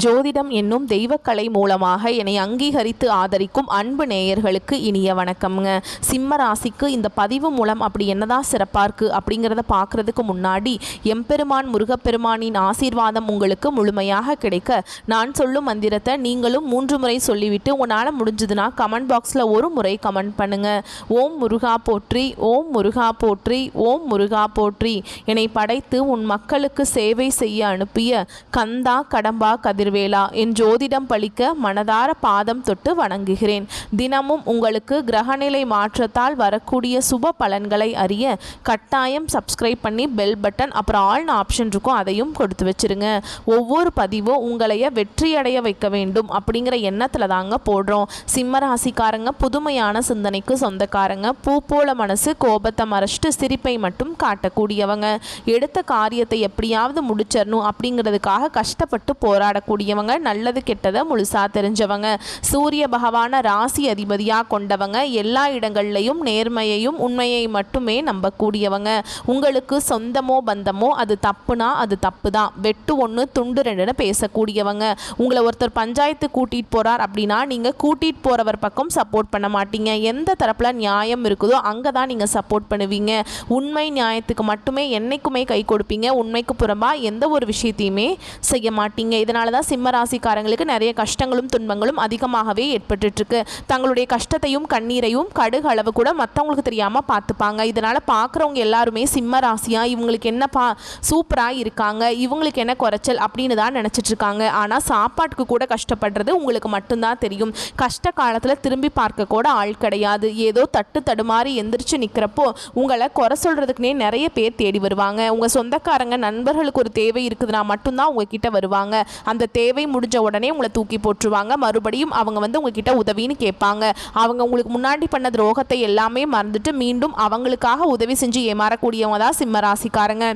ஜோதிடம் என்னும் தெய்வக்கலை மூலமாக என்னை அங்கீகரித்து ஆதரிக்கும் அன்பு நேயர்களுக்கு இனிய வணக்கம்ங்க. சிம்ம ராசிக்கு இந்த பதிவு மூலம் அப்படி என்னதான் சிறப்பாக இருக்குது அப்படிங்கிறத பார்க்குறதுக்கு முன்னாடி எம்பெருமான் முருகப்பெருமானின் ஆசீர்வாதம் உங்களுக்கு முழுமையாக கிடைக்க நான் சொல்லும் மந்திரத்தை நீங்களும் 3 முறை சொல்லிவிட்டு உங்களால் முடிஞ்சதுன்னா கமெண்ட் பாக்ஸில் ஒரு முறை கமெண்ட் பண்ணுங்கள். ஓம் முருகா போற்றி, ஓம் முருகா போற்றி, ஓம் முருகா போற்றி. என்னை படைத்து உன் மக்களுக்கு சேவை செய்ய அனுப்பிய கந்தா கடம்பா கதிர்வேலா என் ஜோதிடம் பழிக்க மனதார பாதம் தொட்டு வணங்குகிறேன். தினமும் உங்களுக்கு கிரகநிலை மாற்றத்தால் வரக்கூடிய சுப பலன்களை அறிய கட்டாயம் சப்ஸ்கிரைப் பண்ணி பெல் பட்டன் அப்புறம் ஆல்னு ஆப்ஷன் இருக்கும், அதையும் கொடுத்து வச்சிருங்க. ஒவ்வொரு பதிவும் உங்களைய வெற்றியடைய வைக்க வேண்டும் அப்படிங்கிற எண்ணத்தில் தாங்க போடுறோம். சிம்ம ராசிக்காரங்க புதுமையான சிந்தனைக்கு சொந்தக்காரங்க. பூ போல மனசு, கோபத்தை மறைச்சிட்டு சிரிப்பை மட்டும் காட்டக்கூடியவங்க. எடுத்த காரியத்தை எப்படியாவது முடிச்சிடணும் அப்படிங்கிறதுக்காக கஷ்டப்பட்டு போராடக்கூடியவங்க. நல்லது கெட்டதை முழுசா தெரிஞ்சவங்க. சூரிய பகவான ராசி அதிபதியாக கொண்டவங்க. எல்லா இடங்கள்லையும் நேர்மையையும் உண்மையை மட்டுமே நம்பக்கூடியவங்க. உங்களுக்கு சொந்தமோ பந்தமோ அது தப்புனா அது தப்பு தான், வெட்டு 1 துண்டு 2ன்னு பேசக்கூடியவங்க. உங்களை ஒருத்தர் பஞ்சாயத்து கூட்டிகிட்டு போகிறார் அப்படின்னா நீங்கள் கூட்டிகிட்டு போகிறவர் பக்கம் சப்போர்ட் பண்ண மாட்டீங்க. எந்த தரப்பில் நியாயம் இருக்குதோ அங்கே தான் நீங்கள் சப்போர்ட் பண்ணுவீங்க. உண்மை நியாயத்துக்கு மட்டுமே என்னைக்குமே கை கொடுப்பீங்க. உண்மைக்கு புறம்பாக எந்த ஒரு விஷயத்தையுமே செய்ய மாட்டீங்க. இதனால தான் சிம்ம ராசிக்காரங்களுக்கு நிறைய கஷ்டங்களும் துன்பங்களும் அதிகமாகவே ஏற்பட்டுருக்கு. தங்களுடைய கஷ்டத்தையும் கண்ணீரையும் கடுகு அளவு கூட மற்றவங்களுக்கு தெரியாமல் பார்த்துப்பாங்க. இதனால் பார்க்குறவங்க எல்லாருமே சிம்ம ராசியா இவங்களுக்கு என்னப்பா சூப்பராக இருக்காங்க, இவங்களுக்கு என்ன குறைச்சல் அப்படின்னு தான் நினச்சிட்டு இருக்காங்க. ஆனால் சாப்பாட்டுக்கு கூட கஷ்டப்படுறது உங்களுக்கு மட்டும்தான் தெரியும். கஷ்ட காலத்தில் திரும்பி பார்க்க கூட ஆள் கிடையாது. ஏதோ தட்டு தடுமாறி எந்திரிச்சு நிற்கிறப்போ உங்களை குறை சொல்கிறதுக்குனே நிறைய பேர் தேடி வருவாங்க. உங்கள் சொந்தக்காரங்க நண்பர்களுக்கு ஒரு தேவை இருக்குதுன்னா மட்டும்தான் உங்ககிட்ட வருவாங்க. அந்த தேவை முடிஞ்ச உடனே உங்களை தூக்கி போட்டுருவாங்க. மறுபடியும் அவங்க உங்ககிட்ட உதவின்னு கேட்பாங்க. அவங்க உங்களுக்கு முன்னாடி பண்ண துரோகத்தை எல்லாமே மறந்துட்டு மீண்டும் அவங்களுக்காக உதவி செஞ்சு ஏமாறக்கூடியவங்க தான் சிம்ம ராசிக்காரங்க.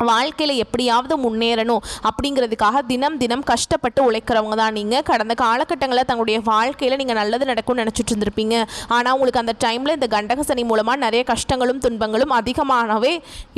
வாழ்க்கையில் எப்படியாவது முன்னேறணும் அப்படிங்கிறதுக்காக தினம் தினம் கஷ்டப்பட்டு உழைக்கிறவங்க தான் நீங்கள். கடந்த காலகட்டங்களில் தங்களுடைய வாழ்க்கையில் நீங்கள் நல்லது நடக்கும்னு நினச்சிட்டு இருந்திருப்பீங்க. ஆனால் உங்களுக்கு அந்த டைமில் இந்த கண்டக சனி மூலமாக நிறைய கஷ்டங்களும் துன்பங்களும் அதிகமாகவே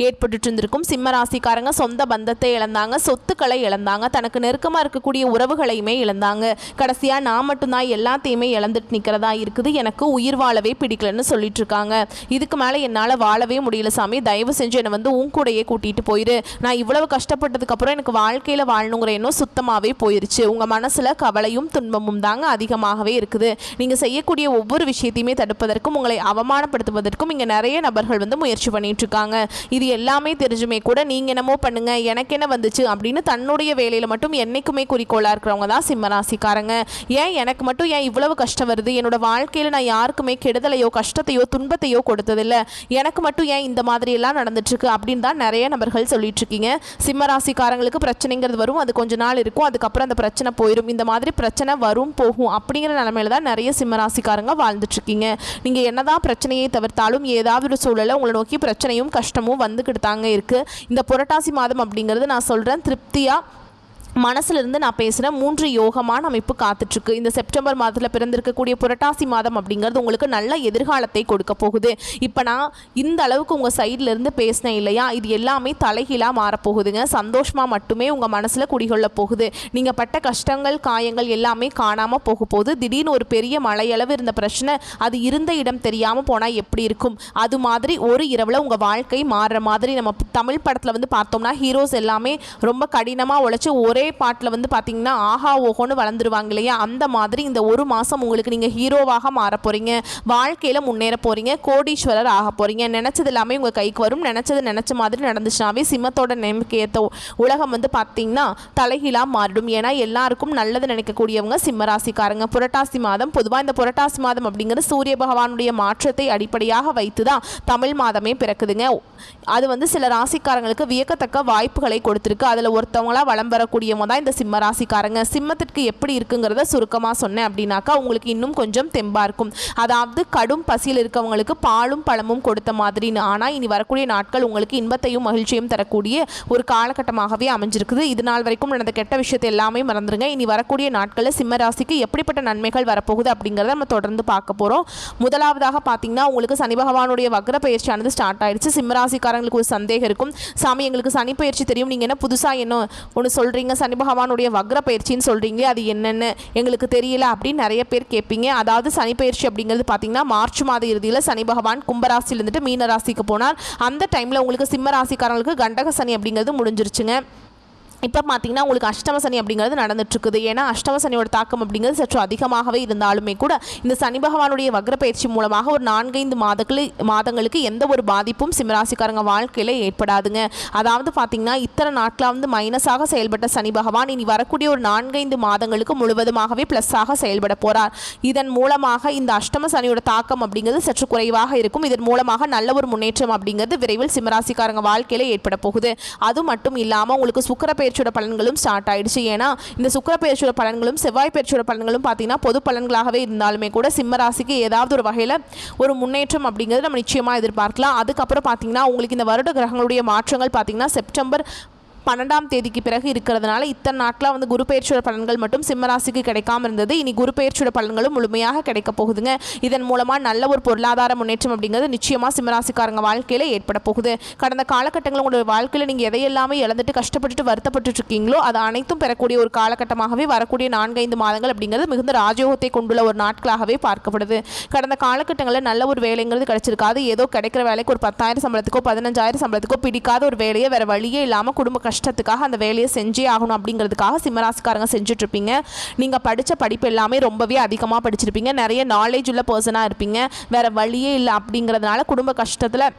ஏற்பட்டு இருந்திருக்கும். சிம்ம ராசிக்காரங்க சொந்த பந்தத்தை இழந்தாங்க, சொத்துக்களை இழந்தாங்க, தனக்கு நெருக்கமாக இருக்கக்கூடிய உறவுகளையுமே இழந்தாங்க. கடைசியாக நான் மட்டும்தான் எல்லாத்தையுமே இழந்துட்டு நிற்கிறதா இருக்குது, எனக்கு உயிர் வாழவே பிடிக்கலன்னு சொல்லிட்டு இருக்காங்க. இதுக்கு மேலே என்னால் வாழவே முடியல சாமி, தயவு செஞ்சு என்னை உன் கூடையே கூட்டிகிட்டு போயிரு. நான் இவ்வளவு கஷ்டப்பட்டதுக்கு அப்புறம் எனக்கு வாழ்க்கையில வாழணுங்கிற எண்ணம் சுத்தமாவே போயிருச்சு. உங்க மனசுல கவலையும் துன்பமும் தாங்க அதிகமாகவே இருக்குது. நீங்க செய்யக்கூடிய ஒவ்வொரு விஷயத்தையுமே தடுப்பதற்கும் உங்களை அவமானப்படுத்துவதற்கும் இங்க நிறைய நபர்கள் முயற்சி பண்ணிட்டு இருக்காங்க. இது எல்லாமே தெரிஞ்சுமே கூட நீங்க என்னமோ பண்ணுங்க, எனக்கு என்ன வந்துச்சு அப்படின்னு தன்னுடைய வேலையில மட்டும் என்னைக்குமே குறிக்கோளா இருக்கிறவங்க தான் சிம்ம ராசிக்காரங்க. ஏன் எனக்கு மட்டும் ஏன் இவ்வளவு கஷ்டம் வருது, என்னோட வாழ்க்கையில நான் யாருக்குமே கெடுதலையோ கஷ்டத்தையோ துன்பத்தையோ கொடுத்ததில்லை, எனக்கு மட்டும் ஏன் இந்த மாதிரி எல்லாம் நடந்துட்டு இருக்கு அப்படின்னு தான் நிறைய நபர்கள் சொல்லிட்டு இருக்கீங்க. சிம்ம ராசிக்காரங்களுக்கு பிரச்சனைங்கிறது வரும், அது கொஞ்ச நாள் இருக்கும், அதுக்கப்புறம் அந்த பிரச்சனை போயிடும். இந்த மாதிரி பிரச்சனை வரும் போகும் அப்படிங்கிற நிலைமையில தான் நிறைய சிம்ம ராசிக்காரங்க வாழ்ந்துட்டு இருக்கீங்க. நீங்க என்னதான் பிரச்சனையை தவிர்த்தாலும் ஏதாவது ஒரு சூழலை உங்களை நோக்கி பிரச்சனையும் கஷ்டமும் வந்துக்கிட்டு தாங்க இருக்கு. இந்த புரட்டாசி மாதம் அப்படிங்கிறது நான் சொல்றேன் திருப்தியா மனசுலேருந்து நான் பேசுகிறேன். 3 யோகமான அமைப்பு காத்துட்ருக்கு. இந்த செப்டம்பர் மாதத்தில் பிறந்திருக்கக்கூடிய புரட்டாசி மாதம் அப்படிங்கிறது உங்களுக்கு நல்ல எதிர்காலத்தை கொடுக்க போகுது. இப்போ நான் இந்த அளவுக்கு உங்கள் சைட்லேருந்து பேசினேன் இல்லையா, இது எல்லாமே தலைகீழாக மாறப்போகுதுங்க. சந்தோஷமாக மட்டுமே உங்கள் மனசில் குடிகொள்ள போகுது. நீங்கள் பட்ட கஷ்டங்கள் காயங்கள் எல்லாமே காணாமல் போக போகுது. திடீர்னு ஒரு பெரிய மழையளவு இருந்த பிரச்சனை அது இருந்த இடம் தெரியாமல் போனால் எப்படி இருக்கும், அது மாதிரி ஒரு இரவில் உங்கள் வாழ்க்கை மாறுற மாதிரி. நம்ம தமிழ் படத்தில் பார்த்தோம்னா ஹீரோஸ் எல்லாமே ரொம்ப கடினமாக உழைச்சி ஒரே பாட்டில் பார்த்தீங்கன்னா ஆஹா ஓஹோன்னு வளர்ந்துருவாங்க இல்லையா, அந்த மாதிரி இந்த ஒரு மாதம் உங்களுக்கு நீங்கள் ஹீரோவாக மாற போகிறீங்க. வாழ்க்கையில் முன்னேற போகிறீங்க, கோடீஸ்வரர் ஆக போகிறீங்க. நினச்சது எல்லாமே உங்கள் கைக்கு வரும். நினச்ச மாதிரி நடந்துச்சுனாவே சிம்மத்தோட நம்பிக்கையத்த உலகம் பார்த்தீங்கன்னா தலைகீழாக மாறிடும். ஏன்னா எல்லாருக்கும் நல்லது நினைக்கக்கூடியவங்க சிம்ம ராசிக்காரங்க. புரட்டாசி மாதம் பொதுவாக இந்த புரட்டாசி மாதம் அப்படிங்கிறது சூரிய பகவானுடைய மாற்றத்தை அடிப்படையாக வைத்து தான் தமிழ் மாதமே பிறக்குதுங்க. அது சில ராசிக்காரங்களுக்கு வியக்கத்தக்க வாய்ப்புகளை கொடுத்துருக்கு. அதில் ஒருத்தவங்களா வளம் வரக்கூடிய தான் இந்த சிம்ம ராசிக்காரங்க. சிம்மத்திற்கு எப்படி இருக்குங்கிறத சுருக்கமாக சொன்னேன் அப்படின்னாக்கா உங்களுக்கு இன்னும் கொஞ்சம் தெம்பா இருக்கும். அதாவது கடும் பசியில் இருக்கவங்களுக்கு பாலும் பழமும் கொடுத்த மாதிரின்னு. ஆனால் இனி வரக்கூடிய நாட்கள் உங்களுக்கு இன்பத்தையும் மகிழ்ச்சியும் தரக்கூடிய ஒரு காலகட்டமாகவே அமைஞ்சிருக்குது. இது நாள் வரைக்கும் நடந்த கெட்ட விஷயத்தை எல்லாமே மறந்துருங்க. இனி வரக்கூடிய நாட்களில் சிம்ம ராசிக்கு எப்படிப்பட்ட நன்மைகள் வரப்போகுது அப்படிங்கிறத நம்ம தொடர்ந்து பார்க்க போகிறோம். முதலாவதாக பார்த்தீங்கன்னா உங்களுக்கு சனி பகவானுடைய வக்ர பயிற்சியானது ஸ்டார்ட் ஆயிடுச்சு. சிம்ம ராசிக்காரங்களுக்கு ஒரு சந்தேகம் இருக்கும், சாமி எங்களுக்கு சனி பயிற்சி தெரியும், நீங்கள் என்ன புதுசாக என்ன ஒன்று சொல்கிறீங்க சனி பகவானுடைய வக்ர பயிற்சின்னு சொல்கிறீங்க, அது என்னென்னு எங்களுக்கு தெரியல அப்படின்னு நிறைய பேர் கேட்பீங்க. அதாவது சனி பயிற்சி அப்படிங்கிறது பார்த்தீங்கன்னா மார்ச் மாத இறுதியில் சனி பகவான் கும்பராசியில் இருந்துட்டு மீன ராசிக்கு போனார். அந்த டைமில் உங்களுக்கு சிம்ம ராசிக்காரங்களுக்கு கண்டக சனி அப்படிங்கிறது முடிஞ்சிருச்சுங்க. இப்போ பார்த்தீங்கன்னா உங்களுக்கு அஷ்டம சனி அப்படிங்கிறது நடந்துட்டுருக்குது. ஏன்னா அஷ்டம சனியோட தாக்கம் அப்படிங்கிறது சற்று அதிகமாகவே இருந்தாலுமே கூட இந்த சனி பகவானுடைய வக்ர பயிற்சி மூலமாக ஒரு 4-5 மாதங்களுக்கு எந்த ஒரு பாதிப்பும் சிம்மராசிக்காரங்க வாழ்க்கையில் ஏற்படாதுங்க. அதாவது பார்த்தீங்கன்னா இத்தனை நாட்களாக வந்து மைனஸாக செயல்பட்ட சனி பகவான் இனி வரக்கூடிய ஒரு 4-5 மாதங்களுக்கு முழுவதுமாகவே ப்ளஸ்ஸாக செயல்பட போகிறார். இதன் மூலமாக இந்த அஷ்டம சனியோட தாக்கம் அப்படிங்கிறது சற்று குறைவாக இருக்கும். இதன் மூலமாக நல்ல ஒரு முன்னேற்றம் அப்படிங்கிறது விரைவில் சிம்மராசிக்காரங்க வாழ்க்கையில் ஏற்பட போகுது. அது மட்டும் இல்லாமல் உங்களுக்கு சுக்கிர பயிற்சியோட பலன்களும் ஸ்டார்ட் ஆயிடுச்சு. ஏன்னா இந்த சுக்கிர பயிற்சியோட பலன்களும் செவ்வாய் பயிற்சியோட பலன்களும் பார்த்தீங்கன்னா பொது பலன்களாகவே இருந்தாலுமே கூட சிம்ம ராசிக்கு ஏதாவது ஒரு வகையில் ஒரு முன்னேற்றம் அப்படிங்கிறது நம்ம நிச்சயமாக எதிர்பார்க்கலாம். அதுக்கப்புறம் பார்த்தீங்கன்னா உங்களுக்கு இந்த வருட கிரகங்களுடைய மாற்றங்கள் பார்த்தீங்கன்னா செப்டம்பர் 12ஆம் தேதிக்கு பிறகு இருக்கிறதுனால இத்தனை நாட்களாக வந்து குரு பயிற்சியோட பலன்கள் மட்டும் சிம்மராசிக்கு கிடைக்காம இருந்தது. இனி குரு பயிற்சியோட பலன்களும் முழுமையாக கிடைக்க போகுதுங்க. இதன் மூலமாக நல்ல ஒரு பொருளாதார முன்னேற்றம் அப்படிங்கிறது நிச்சயமாக சிம்மராசிக்காரங்க வாழ்க்கையில் ஏற்பட போகுது. கடந்த காலகட்டங்களில் உங்களோட வாழ்க்கையில் நீங்கள் எதையெல்லாமே இழந்துட்டு கஷ்டப்பட்டுட்டு வருத்தப்பட்டு இருக்கீங்களோ அது அனைத்தும் பெறக்கூடிய ஒரு காலகட்டமாகவே வரக்கூடிய 4-5 மாதங்கள் அப்படிங்கிறது மிகுந்த ராஜயோகத்தை கொண்டுள்ள ஒரு நாட்களாகவே பார்க்கப்படுது. கடந்த காலகட்டங்களில் நல்ல ஒரு வேலைங்கிறது கிடைச்சிருக்காது. ஏதோ கிடைக்கிற வேலைக்கு ஒரு 10,000 சம்பளத்துக்கோ 15,000 சம்பளத்துக்கோ பிடிக்காத ஒரு வேலையை வேறு வழியே இல்லாமல் குடும்ப கஷ்டத்துக்காக அந்த வேலையை செஞ்சே ஆகணும் அப்படிங்கிறதுக்காக சிம்மராசிக்காரங்க செஞ்சுட்ருப்பீங்க. நீங்கள் படித்த படிப்பு எல்லாமே ரொம்பவே அதிகமாக படிச்சிருப்பீங்க. நிறைய நாலேஜ் உள்ள பர்சனாக இருப்பீங்க. வேறு வழியே இல்லை அப்படிங்கிறதுனால குடும்ப கஷ்டத்தில்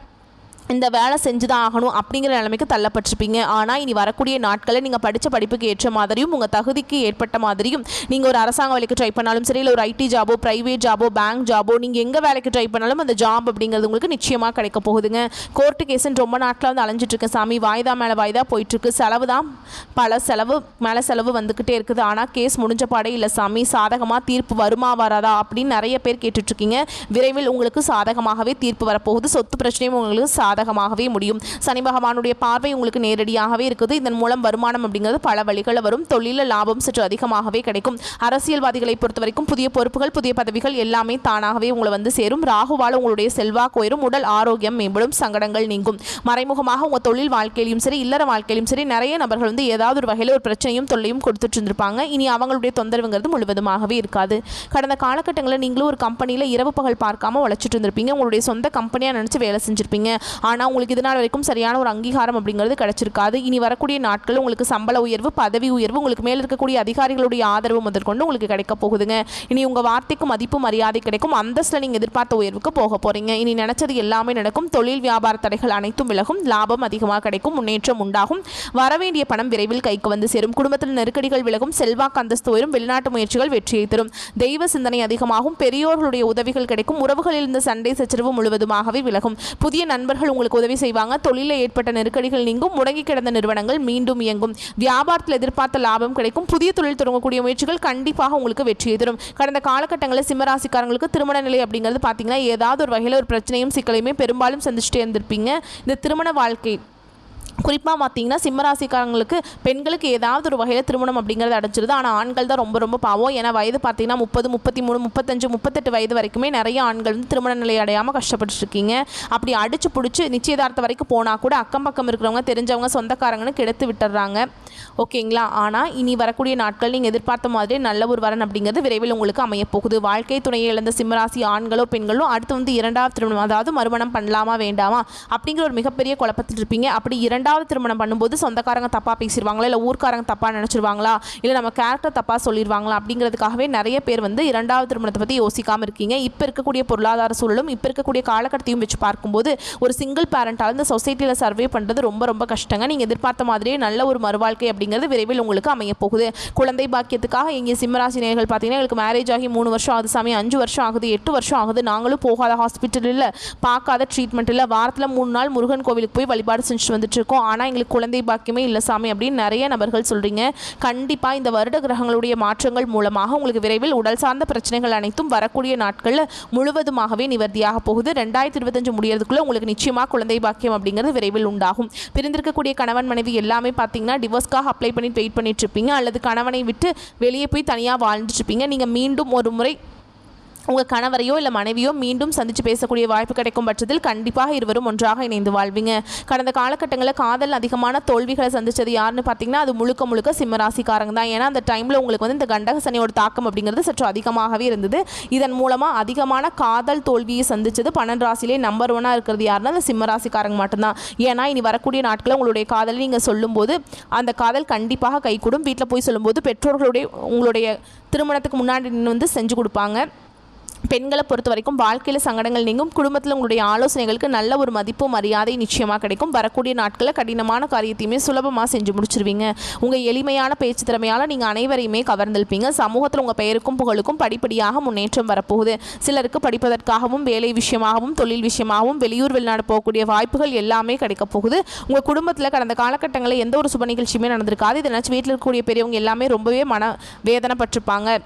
இந்த வேலை செஞ்சு தான் ஆகணும் அப்படிங்கிற நிலைமைக்கு தள்ளப்பட்டிருப்பீங்க. ஆனால் இனி வரக்கூடிய நாட்களில் நீங்கள் படித்த படிப்புக்கு ஏற்ற மாதிரியும் உங்கள் தகுதிக்கு ஏற்பட்ட மாதிரியும் நீங்கள் ஒரு அரசாங்க வேலைக்கு ட்ரை பண்ணாலும் சரி, இல்லை ஒரு ஐடி ஜாபோ, ப்ரைவேட் ஜாபோ, பேங்க் ஜாபோ, நீங்கள் எங்கே வேலைக்கு ட்ரை பண்ணாலும் அந்த ஜாப் அப்படிங்கிறது உங்களுக்கு நிச்சயமாக கிடைக்க போகுதுங்க. கோர்ட்டு கேஸுன்னு ரொம்ப நாட்களாக வந்து அலைஞ்சிட்ருக்கேன் சாமி, வாய்தா மேலே வாய்தா போயிட்டுருக்கு, செலவு தான் பல செலவு மேலே செலவு வந்துக்கிட்டே இருக்குது, ஆனால் கேஸ் முடிஞ்ச பாடே இல்லை சாமி, சாதகமாக தீர்ப்பு வருமா வராதா அப்படின்னு நிறைய பேர் கேட்டுட்ருக்கீங்க. விரைவில் உங்களுக்கு சாதகமாகவே தீர்ப்பு வரப்போகுது. சொத்து பிரச்சனையும் உங்களுக்கு சாதகமாகவே முடியும். சனி பகவானுடைய பார்வை உங்களுக்கு நேரடியாகவே இருக்குது. இதன் மூலம் வருமானம் அப்படிங்கிறது பல வழிகளில் வரும். தொழில லாபம் சற்று அதிகமாகவே கிடைக்கும். அரசியல்வாதிகளை பொறுத்த வரைக்கும் புதிய பொறுப்புகள், புதிய பதவிகள் எல்லாமே தானாகவே உங்களை வந்து சேரும். ராகுவால் உங்களுடைய செல்வாக்கு உயரும். உடல் ஆரோக்கியம் மேம்படும். சங்கடங்கள் நீங்கும். மறைமுகமாக உங்கள் தொழில் வாழ்க்கையிலும் சரி, இல்லற வாழ்க்கையிலும் சரி, நிறைய நபர்கள் வந்து ஏதாவது ஒரு வகையில் ஒரு பிரச்சனையும் தொல்லையும் கொடுத்துட்டு இருந்திருப்பாங்க. இனி அவங்களுடைய தொந்தரவுங்கிறது முழுவதுமாகவே இருக்காது. கடந்த காலகட்டங்களில் நீங்களும் ஒரு கம்பெனியில் இரவு பகல் பார்க்காம உழைச்சிட்டு இருந்திருப்பீங்க. உங்களுடைய சொந்த கம்பெனியாக நினச்சி வேலை செஞ்சுருப்பீங்க. ஆனால் உங்களுக்கு இதனால் வரைக்கும் சரியான ஒரு அங்கீகாரம் அப்படிங்கிறது கிடைச்சிருக்காது. இனி வரக்கூடிய நாட்கள் உங்களுக்கு சம்பள உயர்வு, பதவி உயர்வு, உங்களுக்கு மேல் இருக்கக்கூடிய அதிகாரிகளுடைய ஆதரவு முதற்கொண்டு உங்களுக்கு கிடைக்க போகுதுங்க. இனி உங்கள் வார்த்தைக்கு மதிப்பு மரியாதை கிடைக்கும். அந்தஸ்தில் நீங்கள் எதிர்பார்த்த உயர்வுக்கு போக போகிறீங்க. இனி நினைச்சது எல்லாமே நடக்கும். தொழில் வியாபார தடைகள் அனைத்தும் விலகும். லாபம் அதிகமாக கிடைக்கும். முன்னேற்றம் உண்டாகும். வரவேண்டிய பணம் விரைவில் கைக்கு வந்து சேரும். குடும்பத்தில் நெருக்கடிகள் விலகும். செல்வாக்கு அந்தஸ்து உயரும். வெளிநாட்டு முயற்சிகள் வெற்றியை தரும். தெய்வ சிந்தனை அதிகமாகும். பெரியோர்களுடைய உதவிகள் கிடைக்கும். உறவுகளில் இருந்த சண்டை சச்சரவு முழுவதுமாகவே விலகும். புதிய நண்பர்கள் உங்களுக்கு உதவி செய்வாங்க. தொழிலில் ஏற்பட்ட நெருக்கடிகள் நீங்கும். முடங்கி கிடந்த நிறுவனங்கள் மீண்டும் இயங்கும். வியாபாரத்தில் எதிர்பார்த்த லாபம் கிடைக்கும். புதிய தொழில் தொடங்கக்கூடிய முயற்சிகள் கண்டிப்பாக உங்களுக்கு வெற்றியை தரும். கடந்த காலகட்டங்களில் சிம்மராசிக்காரங்களுக்கு திருமண நிலை அப்படிங்கிறது பார்த்தீங்கன்னா ஏதாவது ஒரு வகையில் ஒரு பிரச்சனையும் சிக்கலையுமே பெரும்பாலும் சந்திச்சுட்டே இருந்திருப்பீங்க. இந்த திருமண வாழ்க்கை குறிப்பாக பார்த்தீங்கன்னா சிம்மராசிக்காரங்களுக்கு பெண்களுக்கு ஏதாவது ஒரு வகையில் திருமணம் அப்படிங்கிறது அடைச்சிருது. ஆனால் ஆண்கள் தான் ரொம்ப ரொம்ப பாவம். ஏன்னா வயது பார்த்தீங்கன்னா 30, 33, 35, 38 வயது வரைக்குமே நிறைய ஆண்கள் வந்து திருமண நிலை அடையாமல் கஷ்டப்பட்டு இருக்கீங்க. அப்படி அடிச்சு பிடிச்சி நிச்சயதார்த்தம் வரைக்கும் போனால் கூட அக்கம் பக்கம் இருக்கிறவங்க, தெரிஞ்சவங்க, சொந்தக்காரங்கன்னு கெடுத்து விட்டுறாங்க. ஓகேங்களா? ஆனால் இனி வரக்கூடிய நாட்கள் நீங்கள் எதிர்பார்த்த மாதிரி நல்ல ஒரு வரன் அப்படிங்கிறது விரைவில் உங்களுக்கு அமையப்போகுது. வாழ்க்கை துணையை இழந்த சிம்மராசி ஆண்களோ பெண்களோ அடுத்து வந்து 2வது திருமணம், அதாவது மறுமணம் பண்ணலாமா வேண்டாமா அப்படிங்கிற ஒரு மிகப்பெரிய குழப்பத்தில் இருப்பீங்க. அப்படி 2வது திருமணம் பண்ணும்போது சொந்தக்காரங்க தப்பாக பேசிடுவாங்களா, இல்லை ஊர்க்காரங்க தப்பாக நினச்சிருவாங்களா, இல்லை நம்ம கேரக்டர் தப்பாக சொல்லிடுவாங்களா அப்படிங்கிறதுக்காகவே நிறைய பேர் வந்து 2வது திருமணத்தை பற்றி யோசிக்காமல் இருக்கீங்க. இப்போ இருக்கக்கூடிய பொருளாதார சூழலும் இப்போ இருக்கக்கூடிய காலகட்டத்தையும் வச்சு பார்க்கும்போது ஒரு சிங்கிள் பேரண்டால் இந்த சொசைட்டியில் சர்வே பண்ணுறது ரொம்ப ரொம்ப கஷ்டங்க. நீங்கள் எதிர்பார்த்த மாதிரியே நல்ல ஒரு மறுவாழ்க்கை அப்படிங்கிறது விரைவில் உங்களுக்கு அமைய போகுது. குழந்தை பாக்கியத்துக்காக இங்கே சிம்மராசி நேயர்கள் பார்த்தீங்கன்னா எங்களுக்கு மேரேஜ் ஆகி 3 வருஷம் ஆகுது சாமி, 5 வருஷம் ஆகுது, 8 வருஷம் ஆகுது, நாங்களும் போகாத ஹாஸ்பிட்டல் இல்லை, பார்க்காத ட்ரீட்மெண்ட் இல்லை, வாரத்தில் 3 நாள் முருகன் கோவிலுக்கு போய் வழிபாடு செஞ்சுட்டு வந்துட்டு இருக்கோம், ஆனால் எங்களுக்கு குழந்தை பாக்கியமே இல்லை சாமி அப்படின்னு நிறைய நபர்கள் சொல்கிறீங்க. கண்டிப்பாக இந்த வருட கிரகங்களுடைய மாற்றங்கள் மூலமாக உங்களுக்கு விரைவில் உடல் சார்ந்த பிரச்சனைகள் அனைத்தும் வரக்கூடிய நாட்களில் முழுவதுமாகவே நிவர்த்தியாக போகுது. 2025 முடியறதுக்குள்ளே உங்களுக்கு நிச்சயமாக குழந்தை பாக்கியம் அப்படிங்கிறது விரைவில் உண்டாகும். பிரிந்திருக்கக்கூடிய கணவன் மனைவி எல்லாமே பார்த்தீங்கன்னா டிவோர்ஸ்க்காக அப்ளை பண்ணி வெயிட் பண்ணிட்டு இருப்பீங்க, அல்லது கணவனை விட்டு வெளியே போய் தனியாக வாழ்ந்துட்டு இருப்பீங்க. நீங்கள் மீண்டும் ஒரு முறை உங்கள் கணவரையோ இல்லை மனைவியோ மீண்டும் சந்தித்து பேசக்கூடிய வாய்ப்பு கிடைக்கும் பட்சத்தில் கண்டிப்பாக இருவரும் ஒன்றாக இணைந்து வாழ்வீங்க. கடந்த காலகட்டங்களில் காதல் அதிகமான தோல்விகளை சந்தித்தது யாருன்னு பார்த்தீங்கன்னா அது முழுக்க முழுக்க சிம்மராசிக்காரங்க தான். ஏன்னா அந்த டைமில் உங்களுக்கு வந்து இந்த கண்டக சனியோட தாக்கம் அப்படிங்கிறது சற்று அதிகமாகவே இருந்தது. இதன் மூலமாக அதிகமான காதல் தோல்வியை சந்தித்தது 12 ராசியிலே நம்பர் 1 இருக்கிறது யாருன்னா அந்த சிம்மராசிக்காரங்க மட்டும்தான். ஏன்னா இனி வரக்கூடிய நாட்களில் உங்களுடைய காதலை நீங்கள் சொல்லும்போது அந்த காதல் கண்டிப்பாக கைகூடும். வீட்டில் போய் சொல்லும்போது பெற்றோர்களுடைய உங்களுடைய திருமணத்துக்கு முன்னாடி வந்து செஞ்சு கொடுப்பாங்க. பெண்களை பொறுத்த வரைக்கும் வாழ்க்கையில் சங்கடங்கள் நீங்கும். குடும்பத்தில் உங்களுடைய ஆலோசனைகளுக்கு நல்ல ஒரு மதிப்பு மரியாதை நிச்சயமாக கிடைக்கும். வரக்கூடிய நாட்களில் கடினமான காரியத்தையுமே சுலபமாக செஞ்சு முடிச்சிருவீங்க. உங்கள் எளிமையான பேச்சு திறமையால் நீங்கள் அனைவரையுமே கவர்ந்திருப்பீங்க. சமூகத்தில் உங்கள் பெயருக்கும் புகழுக்கும் படிப்படியாக முன்னேற்றம் வரப்போகுது. சிலருக்கு படிப்பதற்காகவும் வேலை விஷயமாகவும் தொழில் விஷயமாகவும் வெளியூர் வெளிநாடு போகக்கூடிய வாய்ப்புகள் எல்லாமே கிடைக்க போகுது. உங்கள் குடும்பத்தில் கடந்த காலகட்டங்களில் எந்த ஒரு சுப நிகழ்ச்சியுமே நடந்திருக்காது. இதனாச்சும் வீட்டில் இருக்கக்கூடிய பெரியவங்க எல்லாமே ரொம்பவே மன வேதனைப்பட்டிருப்பாங்க.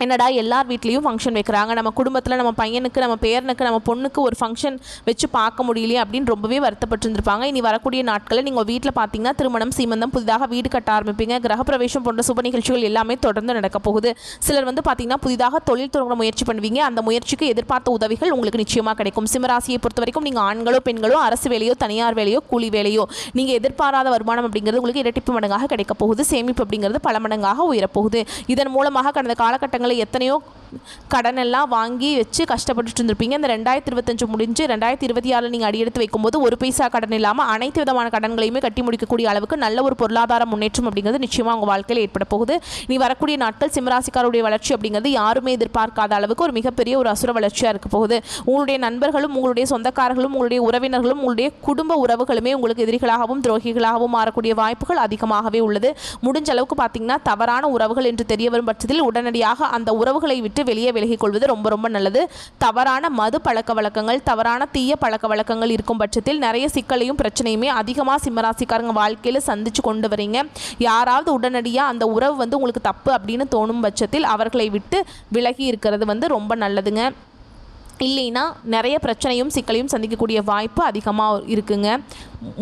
என்னடா எல்லார் வீட்லேயும் ஃபங்க்ஷன் வைக்கிறாங்க, நம்ம குடும்பத்தில் நம்ம பையனுக்கு நம்ம பேரனுக்கு நம்ம பொண்ணுக்கு ஒரு ஃபங்க்ஷன் வச்சு பார்க்க முடியலையே அப்படின்னு ரொம்பவே வருத்தப்பட்டிருந்திருப்பாங்க. இனி வரக்கூடிய நாட்களில் நீங்கள் வீட்டில் பார்த்தீங்கன்னா திருமணம் சீமந்தம் புதிதாக வீடு கட்ட ஆரம்பிப்பீங்க. கிரகப்பிரவேசம் போன்ற சுப நிகழ்ச்சிகள் எல்லாமே தொடர்ந்து நடக்க போகுது. சிலர் வந்து பார்த்தீங்கன்னா புதிதாக தொழில் தொடங்க முயற்சி பண்ணுவீங்க. அந்த முயற்சிக்கு எதிர்பார்த்த உதவிகள் உங்களுக்கு நிச்சயமாக கிடைக்கும். சிம்மராசியை பொறுத்த வரைக்கும் நீங்கள் ஆண்களோ பெண்களோ அரசு வேலையோ தனியார் வேலையோ கூலி வேலையோ நீங்கள் எதிர்பாராத வருமானம் அப்படிங்கிறது உங்களுக்கு இரட்டிப்பு மடங்காக கிடைக்க போகுது. சேமிப்பு அப்படிங்கிறது பல மடங்காக உயரப்போகுது. இதன் மூலமாக கடந்த காலகட்டங்களில் எத்தனையோ கடன் எல்லாம் வாங்கி வச்சு கஷ்டப்பட்டு இருந்திருப்பீங்க. இந்த 2025 முடிஞ்சு 2026 நீங்கள் அடியெடுத்து வைக்கும்போது ஒரு பைசா கடன் இல்லாமல் அனைத்து விதமான கடன்களையுமே கட்டி முடிக்கக்கூடிய அளவுக்கு நல்ல ஒரு பொருளாதார முன்னேற்றம் அப்படிங்கிறது நிச்சயமாக உங்கள் வாழ்க்கையில் ஏற்பட போகுது. நீ வரக்கூடிய நாட்கள் சிம்மராசிக்காருடைய வளர்ச்சி அப்படிங்கிறது யாருமே எதிர்பார்க்காத அளவுக்கு ஒரு மிகப்பெரிய ஒரு அசுர வளர்ச்சியாக இருக்க போகுது. உங்களுடைய நண்பர்களும் உங்களுடைய சொந்தக்காரர்களும் உங்களுடைய உறவினர்களும் உங்களுடைய குடும்ப உறவுகளுமே உங்களுக்கு எதிரிகளாகவும் துரோகிகளாகவும் மாறக்கூடிய வாய்ப்புகள் அதிகமாகவே உள்ளது. முடிஞ்ச அளவுக்கு பார்த்தீங்கன்னா தவறான உறவுகள் என்று தெரிய வரும் பட்சத்தில் உடனடியாக அந்த உறவுகளை விட்டு வெளியே விலகிக் கொள்வது ரொம்ப ரொம்ப நல்லது. தவறான மது பழக்க வழக்கங்கள் தவறான தீய பழக்க வழக்கங்கள் இருக்கும் பட்சத்தில் நிறைய சிக்கலையும் பிரச்சனையுமே அதிகமாக சிம்மராசிக்காரங்க வாழ்க்கையில் சந்திச்சு கொண்டு வரீங்க. யாராவது உடனடியாக அந்த உறவு வந்து உங்களுக்கு தப்பு அப்படின்னு தோணும் பட்சத்தில் அவர்களை விட்டு விலகி இருக்கிறது வந்து ரொம்ப நல்லதுங்க. இல்லைன்னா நிறைய பிரச்சனையும் சிக்கலையும் சந்திக்கக்கூடிய வாய்ப்பு அதிகமாக இருக்குங்க.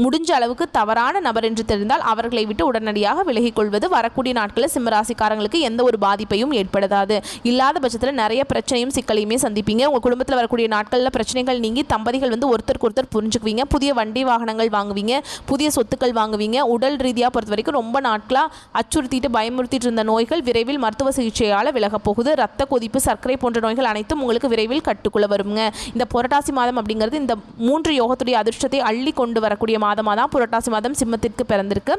முடிஞ்ச அளவுக்கு தவறான நபர் என்று தெரிந்தால் அவர்களை விட்டு உடனடியாக விலகிக் கொள்வது வரக்கூடிய நாட்களில் சிம்மராசிக்காரங்களுக்கு எந்த ஒரு பாதிப்பையும் ஏற்படுத்தாது. இல்லாத பட்சத்தில் நிறைய பிரச்சனையும் சிக்கலையுமே சந்திப்பீங்க. உங்கள் குடும்பத்தில் வரக்கூடிய நாட்களில் பிரச்சனைகள் நீங்கி தம்பதிகள் வந்து ஒருத்தருக்கு ஒருத்தர் புரிஞ்சுக்குவீங்க. புதிய வண்டி வாகனங்கள் வாங்குவீங்க, புதிய சொத்துக்கள் வாங்குவீங்க. உடல் ரீதியாக பொறுத்த வரைக்கும் ரொம்ப நாட்களாக அச்சுறுத்திட்டு பயமுறுத்திட்டு இருந்த நோய்கள் விரைவில் மருத்துவ சிகிச்சையால் விலகப் போகுது. ரத்த கொதிப்பு சர்க்கரை போன்ற நோய்கள் அனைத்தும் உங்களுக்கு விரைவில் கட்டுக்குள்ள வருங்க. இந்த புரட்டாசி மாதம் அப்படிங்கிறது இந்த 3 யோகத்துடைய அதிர்ஷ்டத்தை அள்ளி கொண்டு வரக்கூடிய மாதமாக தான் புரட்டாசி மாதம் சிம்மத்திற்கு பிறந்திருக்கு.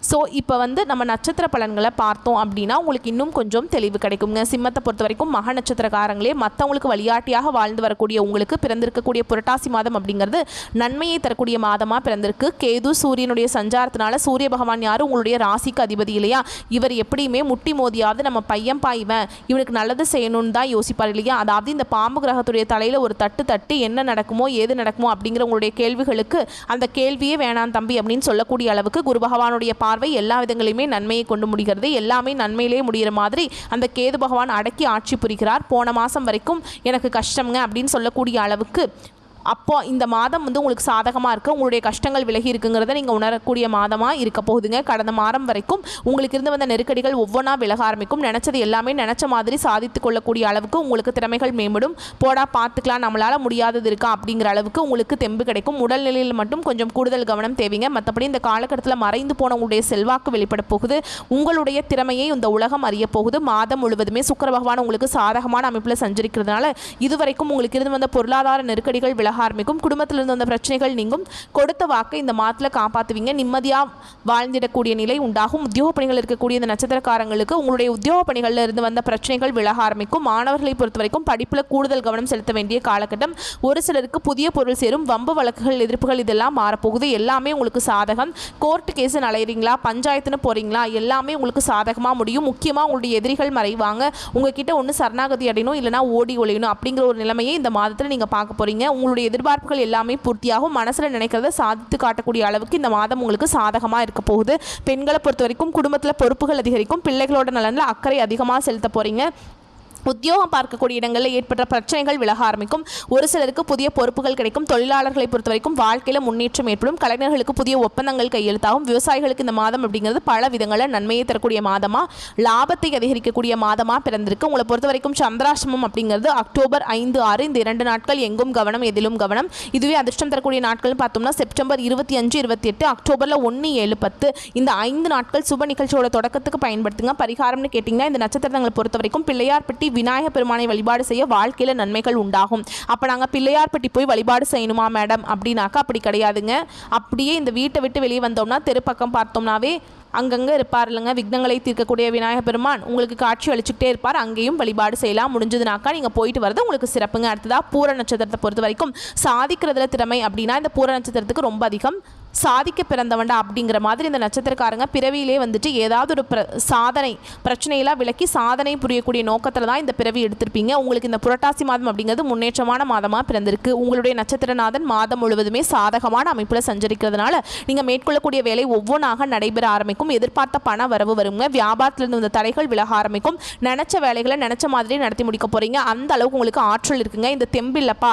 ஸோ இப்போ வந்து நம்ம நட்சத்திர பலன்களை பார்த்தோம் அப்படின்னா உங்களுக்கு இன்னும் கொஞ்சம் தெளிவு கிடைக்குங்க. சிம்மத்தை பொறுத்த வரைக்கும் மக நட்சத்திரக்காரங்களே மற்றவங்களுக்கு வழிகாட்டியாக வாழ்ந்து வரக்கூடிய உங்களுக்கு பிறந்திருக்கக்கூடிய புரட்டாசி மாதம் அப்படிங்கிறது நன்மையை தரக்கூடிய மாதமாக பிறந்திருக்கு. கேது சூரியனுடைய சஞ்சாரத்தினால சூரிய பகவான் யார் உங்களுடைய ராசிக்கு அதிபதி இல்லையா, இவர் எப்படியுமே முட்டி மோதியாவது நம்ம பையன் பாய்வன் இவனுக்கு நல்லது செய்யணும்னு தான் யோசிப்பார் இல்லையா. அதாவது இந்த பாம்பு கிரகத்துடைய தலையில் ஒரு தட்டு என்ன நடக்குமோ ஏது நடக்குமோ அப்படிங்கிற உங்களுடைய கேள்விகளுக்கு அந்த கேள்வியே வேணாம் தம்பி அப்படின்னு சொல்லக்கூடிய அளவுக்கு குரு பகவானுடைய பார்வை எல்லா விதங்களையுமே நன்மையை கொண்டு முடிகிறது. எல்லாமே நன்மையிலே முடிகிற மாதிரி அந்த கேது பகவான் அடக்கி ஆட்சி புரிகிறார். போன மாதம் வரைக்கும் எனக்கு கஷ்டம்ங்க அப்படின்னு சொல்லக்கூடிய அளவுக்கு அப்போ இந்த மாதம் வந்து உங்களுக்கு சாதகமாக இருக்குது. உங்களுடைய கஷ்டங்கள் விலகி இருக்குங்கிறத நீங்கள் உணரக்கூடிய மாதமாக இருக்க போகுதுங்க. கடந்த மாதம் வரைக்கும் உங்களுக்கு இருந்து வந்த நெருக்கடிகள் ஒவ்வொன்றா விலக ஆரம்பிக்கும். நினச்சது எல்லாமே நினச்ச மாதிரி சாதித்து கொள்ளக்கூடிய அளவுக்கு உங்களுக்கு திறமைகள் மேம்படும். போடா பார்த்துக்கலாம் நம்மளால் முடியாதது இருக்கா அப்படிங்கிற அளவுக்கு உங்களுக்கு தெம்பு கிடைக்கும். உடல்நிலையில் மட்டும் கொஞ்சம் கூடுதல் கவனம் தேவைங்க. மற்றபடி இந்த காலகட்டத்தில் மறைந்து போன உங்களுடைய செல்வாக்கு வெளிப்பட போகுது. உங்களுடைய திறமையை இந்த உலகம் அறிய போகுது. மாதம் முழுவதுமே சுக்கிர பகவான் உங்களுக்கு சாதகமான அமைப்பில் சஞ்சரிக்கிறதுனால இதுவரைக்கும் உங்களுக்கு இருந்து வந்த பொருளாதார நெருக்கடிகள் விலக ஆரம்பிக்கும். குடும்பத்தில் இருந்து வந்த பிரச்சனைகள் நீங்கும். கொடுத்த வாக்கை இந்த மாதத்தில் காப்பாற்றுவீங்க. நிம்மதியாக வாழ்ந்திடக்கூடிய நிலை உண்டாகும். உத்தியோக பணிகள் இருக்கக்கூடிய இந்த நட்சத்திரக்காரங்களுக்கு உங்களுடைய உத்தியோக பணிகளில் இருந்து வந்த பிரச்சனைகள் விலக ஆரம்பிக்கும். மாணவர்களை பொறுத்த வரைக்கும் படிப்பில் கூடுதல் கவனம் செலுத்த வேண்டிய காலகட்டம். ஒரு சிலருக்கு புதிய பொருள் சேரும். வம்பு வழக்குகள் எதிர்ப்புகள் இதெல்லாம் மாறப்போகுது. எல்லாமே உங்களுக்கு சாதகம். கோர்ட்டு கேஸ் அலையிறீங்களா பஞ்சாயத்துன்னு போகிறீங்களா எல்லாமே உங்களுக்கு சாதகமாக முடியும். முக்கியமாக உங்களுடைய எதிரிகள் மறைவாங்க. உங்ககிட்ட ஒன்று சரணாகதி அடையணும் இல்லைனா ஓடி ஒழியணும் அப்படிங்கிற ஒரு நிலைமையை இந்த மாதத்தில் நீங்கள் பார்க்க போகிறீங்க. உங்களுடைய எதிர்பார்ப்புகள் எல்லாமே பூர்த்தியாகும். மனசில் நினைக்கிறத சாதித்து காட்டக்கூடிய அளவுக்கு இந்த மாதம் உங்களுக்கு சாதகமாக இருக்க போகுது. பெண்களை பொறுத்த வரைக்கும் குடும்பத்தில் பொறுப்புகள் அதிகரிக்கும். பிள்ளைகளோட நலனில் அக்கறை அதிகமாக செலுத்த போகிறீங்க. உத்தியோகம் பார்க்கக்கூடிய இடங்களில் ஏற்பட்ட பிரச்சனைகள் விலக ஆரம்பிக்கும். ஒரு சிலருக்கு புதிய பொறுப்புகள் கிடைக்கும். தொழிலாளர்களை பொறுத்த வரைக்கும் வாழ்க்கையில் முன்னேற்றம் ஏற்படும். கலைஞர்களுக்கு புதிய ஒப்பந்தங்கள் கையெழுத்தாகும். விவசாயிகளுக்கு இந்த மாதம் அப்படிங்கிறது பல விதங்களில் நன்மையை தரக்கூடிய மாதமா, லாபத்தை அதிகரிக்கக்கூடிய மாதமா பிறந்திருக்கு. உங்களை பொறுத்த வரைக்கும் சந்திராஷ்டமம் அப்படிங்கிறது அக்டோபர் 5, 6 இந்த 2 நாட்கள் எங்கும் கவனம் எதிலும் கவனம். இதுவே அதிர்ஷ்டம் தரக்கூடிய நாட்கள் பார்த்தோம்னா செப்டம்பர் 25, 28, அக்டோபரில் 1, 7, 10 இந்த 5 நாட்கள் சுப நிகழ்ச்சியோட தொடக்கத்துக்கு பயன்படுத்துங்க. பரிகாரம்னு கேட்டிங்கன்னா இந்த நட்சத்திரங்களை பொறுத்த வரைக்கும் பிள்ளையார்பட்டி விநாயகர் பெருமானை வழிபாடு செய்ய வாழ்க்கையில் நன்மைகள் உண்டாகும். அப்போ நாங்கள் பிள்ளையார்பட்டி போய் வழிபாடு செய்யணுமா மேடம் அப்படின்னாக்கா அப்படி கிடையாதுங்க. அப்படியே இந்த வீட்டை விட்டு வெளியே வந்தோம்னா தெருப்பக்கம் பார்த்தோம்னாவே அங்கங்கே இருப்பார் இல்லைங்க, விக்னங்களை தீர்க்கக்கூடிய விநாயகர் பெருமான் உங்களுக்கு காட்சி அளிச்சுக்கிட்டே இருப்பார். அங்கேயும் வழிபாடு செய்யலாம். முடிஞ்சதுனாக்கா நீங்கள் போயிட்டு வரது உங்களுக்கு சிறப்புங்க. அடுத்ததாக பூர நட்சத்திரத்தை பொறுத்த வரைக்கும் சாதிக்கிறதுல திறமை அப்படின்னா இந்த பூர நட்சத்திரத்துக்கு ரொம்ப அதிகம். சாதிக்க பிறந்தவண்டா அப்படிங்கிற மாதிரி இந்த நட்சத்திரக்காரங்க பிறவியிலே வந்துட்டு ஏதாவது ஒரு சாதனை பிரச்சனையெல்லாம் விலக்கி சாதனை புரியக்கூடிய நோக்கத்தில் தான் இந்த பிறவி எடுத்திருப்பீங்க. உங்களுக்கு இந்த புரட்டாசி மாதம் அப்படிங்கிறது முன்னேற்றமான மாதமாக பிறந்திருக்கு. உங்களுடைய நட்சத்திரநாதன் மாதம் முழுவதுமே சாதகமான அமைப்பில் சஞ்சரிக்கிறதுனால நீங்கள் மேற்கொள்ளக்கூடிய வேலை ஒவ்வொன்றாக நடைபெற ஆரம்பிக்கும். எதிர்பார்த்த பண வரவு வருங்க. வியாபாரத்திலிருந்து இந்த தடைகள் விலக ஆரம்பிக்கும். நினச்ச வேலைகளை நினச்ச மாதிரி நடத்தி முடிக்க போகிறீங்க. அந்த அளவுக்கு உங்களுக்கு ஆற்றல் இருக்குங்க. இந்த தெம்பில்லப்பா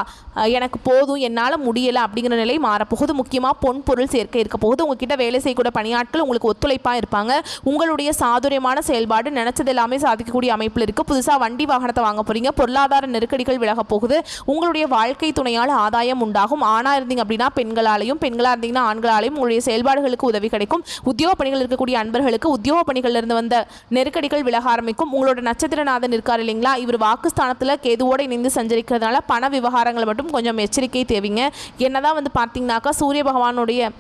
எனக்கு போதும் என்னால் முடியலை அப்படிங்கிற நிலை மாறப்போகுது. முக்கியமாக பொன் பொருள் சேர்க்கை இருக்க போகுது. உங்ககிட்ட வேலை செய்யக்கூடிய பணியாட்கள் உங்களுக்கு ஒத்துழைப்பாக இருப்பாங்க. உங்களுடைய சாதுரியமான செயல்பாடு நினைச்சது எல்லாமே சாதிக்கக்கூடிய அமைப்பில் இருக்குது. புதுசாக வண்டி வாகனத்தை வாங்க போகிறீங்க. பொருளாதார நெருக்கடிகள் விலக போகுது. உங்களுடைய வாழ்க்கை துணையால் ஆதாயம் உண்டாகும். ஆணாக இருந்தீங்க அப்படின்னா பெண்களாலையும், பெண்களாக இருந்தீங்கன்னா ஆண்களாலையும் உங்களுடைய செயல்பாடுகளுக்கு உதவி கிடைக்கும். உத்தியோக பணிகள் இருக்கக்கூடிய அன்பர்களுக்கு உத்தியோக பணிகளிலிருந்து வந்த நெருக்கடிகள் விலக ஆரம்பிக்கும். உங்களோட நட்சத்திரநாதன் இருக்கார் இல்லைங்களா, இவர் வாக்குஸ்தானத்தில் கேதுவோடு இணைந்து சஞ்சரிக்கிறதுனால பண விவகாரங்களை மட்டும் கொஞ்சம் எச்சரிக்கை தேவைங்க. என்னதான் வந்து பார்த்தீங்கன்னாக்கா சூரிய பகவானுடைய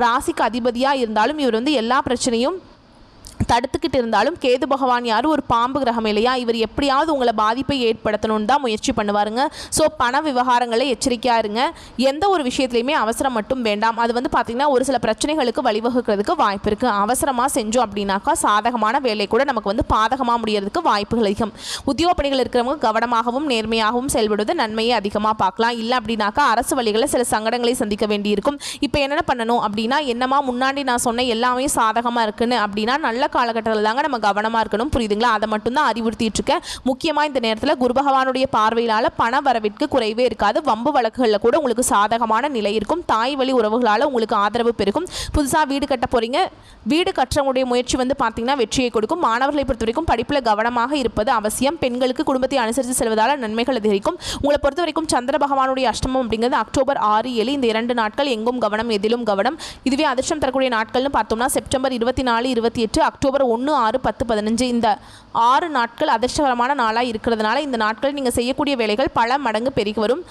ராசிக்கு அதிபதியாக இருந்தாலும் இவர் வந்து எல்லா பிரச்சனையும் தடுத்துக்கிட்டு இருந்தாலும் கேது பகவான் யாரும் ஒரு பாம்பு கிரகம் இல்லையா, இவர் எப்படியாவது உங்களை பாதிப்பை ஏற்படுத்தணும்னு தான் முயற்சி பண்ணுவாருங்க. ஸோ பண விவகாரங்களை எச்சரிக்கையாக இருங்க. எந்த ஒரு விஷயத்துலையுமே அவசரம் மட்டும் வேண்டாம். அது வந்து பார்த்திங்கன்னா ஒரு சில பிரச்சனைகளுக்கு வழிவகுக்கிறதுக்கு வாய்ப்பு இருக்குது. அவசரமாக செஞ்சோம் அப்படின்னாக்கா சாதகமான வேலை கூட நமக்கு வந்து பாதகமாக முடியறதுக்கு வாய்ப்புகள் அதிகம். உத்தியோக பணிகள் இருக்கிறவங்க கவனமாகவும் நேர்மையாகவும் செயல்படுவது நன்மையை அதிகமாக பார்க்கலாம். இல்லை அப்படின்னாக்கா அரசு வழிகளில் சில சங்கடங்களை சந்திக்க வேண்டியிருக்கும். இப்போ என்னென்ன பண்ணணும் அப்படின்னா, என்னமா முன்னாடி நான் சொன்ன எல்லாமே சாதகமாக இருக்குன்னு அப்படின்னா நல்ல காலகட்டத்தில் தாங்க நம்ம கவனமாக இருக்கணும். புரியுதுங்களா? அதை மட்டும்தான் அறிவுறுத்திட்டு இருக்கேன். முக்கியமாக இந்த நேரத்தில் குரு பகவானுடைய பார்வையிலால் பண வரவிற்கு குறைவே இருக்காது. வம்பு வழக்குகளில் கூட உங்களுக்கு சாதகமான நிலை இருக்கும். தாய் வழி உறவுகளால் உங்களுக்கு ஆதரவு பெருகும். புதுசாக வீடு கட்ட போகிறீங்க. வீடு கட்டுறவங்களுடைய முயற்சி வந்து பார்த்தீங்கன்னா வெற்றியை கொடுக்கும். மாணவர்களை பொறுத்த வரைக்கும் படிப்பில் கவனமாக இருப்பது அவசியம். பெண்களுக்கு குடும்பத்தை அனுசரித்து செல்வதால் நன்மைகள் அதிகரிக்கும். உங்களை பொறுத்த வரைக்கும் சந்திர பகவானுடைய அஷ்டமம் அப்படிங்கிறது அக்டோபர் 6, 7 இந்த 2 நாட்கள் எங்கும் கவனம் எதிலும் கவனம். இதுவே அதிர்ஷ்டம் தரக்கூடிய நாட்கள்னு பார்த்தோம்னா செப்டம்பர் 24, 28, அக்டோபர் 1, 6, 10, 15 இந்த 6 நாட்கள் அதிர்ஷ்டகரமான நாளாக இருக்கிறதுனால இந்த நாட்கள் நீங்கள் செய்யக்கூடிய வேலைகள் பல மடங்கு பெருகி வரும்.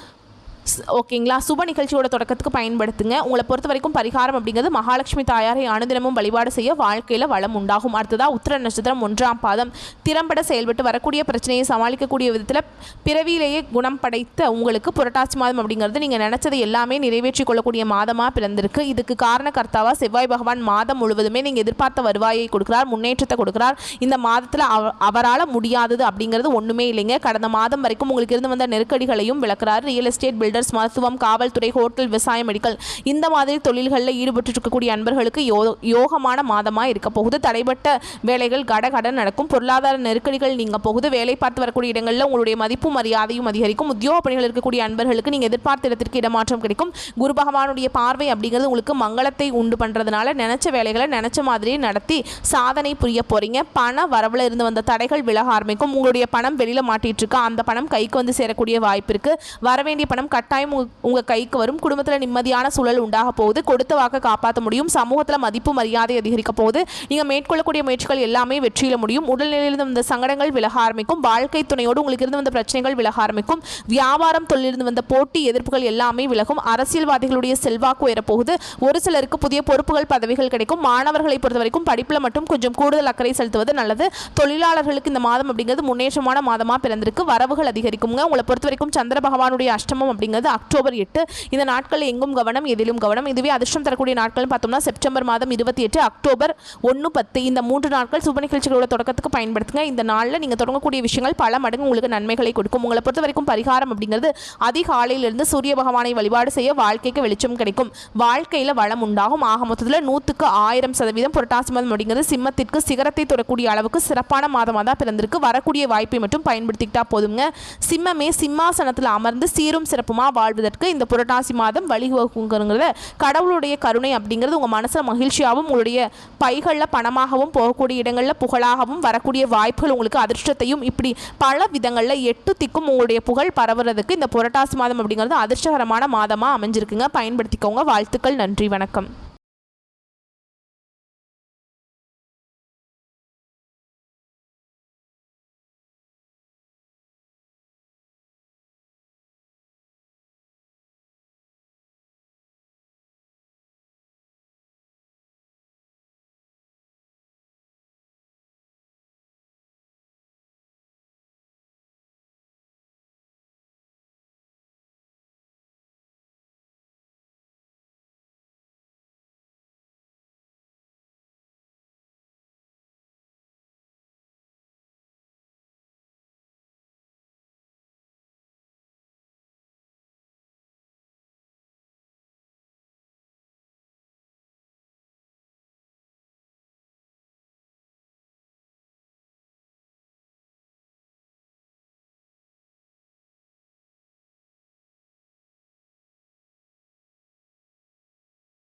ஓகேங்களா? சுப நிகழ்ச்சியோட தொடக்கத்துக்கு பயன்படுத்துங்க. உங்களை பொறுத்த வரைக்கும் பரிகாரம் அப்படிங்கிறது மகாலட்சுமி தாயாரை அனுதினமும் வழிபாடு செய்ய வாழ்க்கையில் வளம் உண்டாகும். அடுத்ததாக உத்திர நட்சத்திரம் 1ஆம் பாதம் திறம்பட செயல்பட்டு வரக்கூடிய பிரச்சனையை சமாளிக்கக்கூடிய விதத்தில் பிறவியிலேயே குணம் படைத்த உங்களுக்கு புரட்டாசி மாதம் அப்படிங்கிறது நீங்கள் நினச்சதை எல்லாமே நிறைவேற்றி கொள்ளக்கூடிய மாதமாக பிறந்திருக்கு. இதுக்கு காரணக்கர்த்தாவாக செவ்வாய் பகவான் மாதம் முழுவதுமே நீங்கள் எதிர்பார்த்த வருவாயை கொடுக்குறார், முன்னேற்றத்தை கொடுக்குறார். இந்த மாதத்தில் அவரால் முடியாதது அப்படிங்கிறது ஒன்றுமே இல்லைங்க. கடந்த மாதம் வரைக்கும் உங்களுக்கு இருந்து வந்த நெருக்கடிகளையும் விளக்குறார். ரியல் எஸ்டேட், மருத்துவம், காவல்துறை, ஹோட்டல், விவசாயம், மெடிக்கல் இந்த மாதிரி தொழில்களில் ஈடுபட்டு இருக்கக்கூடிய அன்பர்களுக்கு யோகமான மாதமாக இருக்க போகுது. தடைப்பட்ட வேலைகள் கட நடக்கும். பொருளாதார நெருக்கடிகள் நீங்க போகுது. வேலை பார்த்து வரக்கூடிய இடங்களில் உங்களுடைய மதிப்பும் மரியாதையும் அதிகரிக்கும். உத்தியோக பணிகள் இருக்கக்கூடிய அன்பர்களுக்கு நீங்கள் எதிர்பார்த்த இடத்திற்கு இடமாற்றம் கிடைக்கும். குரு பகவானுடைய பார்வை அப்படிங்கிறது உங்களுக்கு மங்களத்தை உண்டு பண்ணுறதுனால நினைச்ச வேலைகளை நினைச்ச மாதிரியே நடத்தி சாதனை புரிய போறீங்க. பண வரவுல இருந்து வந்த தடைகள் விலக ஆரம்பிக்கும். உங்களுடைய பணம் வெளியில் மாட்டிட்டு இருக்கா, அந்த பணம் கைக்கு வந்து சேரக்கூடிய வாய்ப்பு இருக்கு. வரவேண்டிய பணம் கட்டாயம் உங்கள் கைக்கு வரும். குடும்பத்தில் நிம்மதியான சூழல் உண்டாக போகுது. கொடுத்த வாக்க காப்பாற்ற முடியும். சமூகத்தில் மதிப்பு மரியாதை அதிகரிக்க போகுது. நீங்கள் மேற்கொள்ளக்கூடிய முயற்சிகள் எல்லாமே வெற்றியில முடியும். உடல்நிலையிலிருந்து வந்த சங்கடங்கள் விலக ஆரம்பிக்கும். வாழ்க்கை துணையோடு உங்களுக்கு இருந்து வந்த பிரச்சனைகள் விலக ஆரம்பிக்கும். வியாபாரம் தொழிலிருந்து வந்த போட்டி எதிர்ப்புகள் எல்லாமே விலகும். அரசியல்வாதிகளுடைய செல்வாக்கு உயரப்போகுது. ஒரு சிலருக்கு புதிய பொறுப்புகள் பதவிகள் கிடைக்கும். மாணவர்களை பொறுத்த வரைக்கும் படிப்பில் மட்டும் கொஞ்சம் கூடுதல் அக்கறை செலுத்துவது நல்லது. தொழிலாளர்களுக்கு இந்த மாதம் அப்படிங்கிறது முன்னேற்றமான மாதமாக பிறந்திருக்கு. வரவுகள் அதிகரிக்குங்க. உங்களை பொறுத்த வரைக்கும் சந்திர பகவானுடைய அஷ்டமம் அப்படிங்கிறது அப்படிங்கிறது அக்டோபர் 8. இந்த நாட்கள் எங்கும் கவனம், எதிலும் கவனம். இதுவே அதிர்ஷ்டம் தரக்கூடிய நாட்கள் பார்த்தோம்னா செப்டம்பர் மாதம் 28, அக்டோபர் 1, 10 இந்த 3 நாட்கள் சுப நிகழ்ச்சிகளோட தொடக்கத்துக்கு பயன்படுத்துங்க. இந்த நாளில் நீங்கள் தொடங்கக்கூடிய விஷயங்கள் பல மடங்கு உங்களுக்கு நன்மைகளை கொடுக்கும். உங்களை பொறுத்த வரைக்கும் பரிகாரம் அப்படிங்கிறது அதிகாலையிலிருந்து சூரிய பகவானை வழிபாடு செய்ய வாழ்க்கைக்கு வெளிச்சம் கிடைக்கும், வாழ்க்கையில் வளம் உண்டாகும். ஆக மொத்தத்தில் 100க்கு 1000% புரட்டாசி மாதம் அப்படிங்கிறது சிம்மத்திற்கு சிகரத்தை தொடக்கூடிய அளவுக்கு சிறப்பான மாதமாக தான் பிறந்திருக்கு. வரக்கூடிய வாய்ப்பை மட்டும் பயன்படுத்திக்கிட்டா போதுங்க. சிம்மமே சிம்மாசனத்தில் அமர்ந்து சீரும் சிறப்புமா வாழ்வதற்கு இந்த புரட்டாசி மாதம் வழிவகுங்கிறத கடவுளுடைய கருணை அப்படிங்கிறது உங்கள் மனசில் மகிழ்ச்சியாகவும் உங்களுடைய பைகளில் பணமாகவும் போகக்கூடிய இடங்களில் புகழாகவும் வரக்கூடிய வாய்ப்புகள் உங்களுக்கு அதிர்ஷ்டத்தையும் இப்படி பல விதங்களில் 8 திக்கும் உங்களுடைய புகழ் பரவுறதுக்கு இந்த புரட்டாசி மாதம் அப்படிங்கிறது அதிர்ஷ்டகரமான மாதமாக அமைஞ்சிருக்குங்க. பயன்படுத்திக்கோங்க. வாழ்த்துக்கள். நன்றி. வணக்கம்.